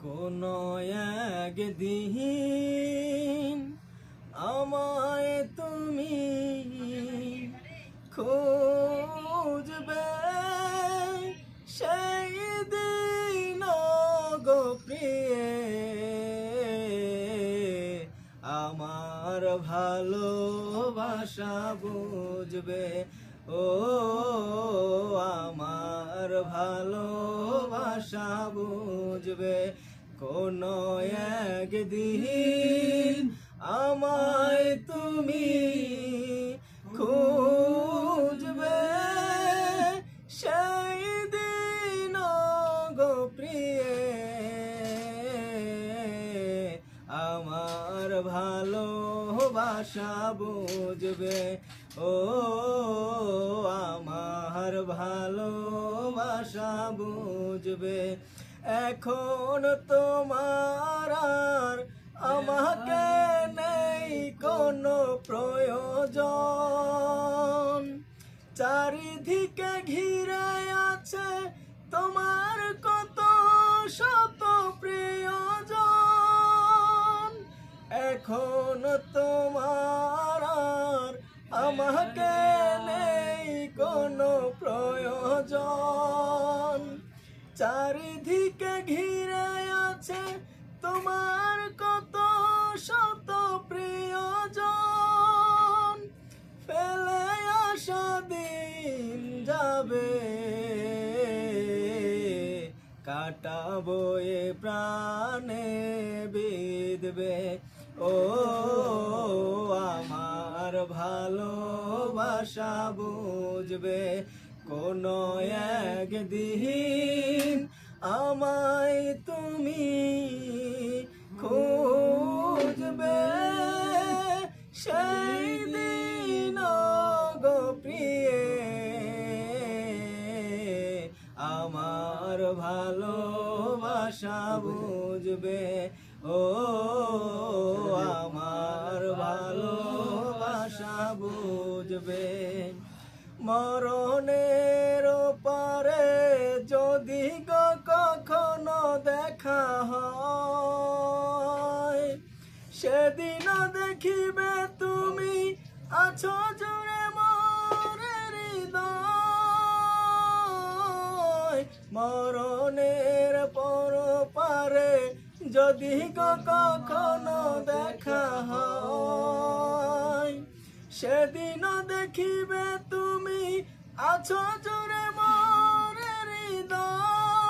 কোনো একদিন আমায় তুমি খুঁজবে, সেই দিন গো প্রিয়ে আমার ভালোবাসা বুঝবে। ও আমার ভালোবাসা বুঝবে। কোনো একদিন আমায় তুমি খুঁজবে, সেই দিন গো প্রিয়ে আমার ভালোবাসা বুঝবে। ও আমার ভালোবাসা বুঝবে। এখন তোমার আর আমাকে নেই কোনো প্রয়োজন, চারিদিকে ঘিরে আছে তোমার কত শত প্রিয়জন। এখন তোমার আর আমাকে নেই কোনো প্রয়োজন, চারিদিকে ঘিরে আছে তোমার কত শত প্রিয়জন। ফেলে আসা দিন যাবে, কাটাবো এ প্রাণে বিঁধবে। ও আমার ভালোবাসা বুঝবে। কোনো একদিন আমায় তুমি খুঁজবে, সেই দিন গো প্রিয়ে আমার ভালোবাসা বুঝবে। ও আমার ভালোবাসা বুঝবে। মরণের পারে যদি গো কখনো দেখা হয়, সেদিন দেখিবে তুমি আছো জুড়ে মোর হৃদয়। মরণের পর পারে যদি গো কখনো দেখা হয়, সেদিন দেখিবে তুমি আছো জুড়ে মোর হৃদয়।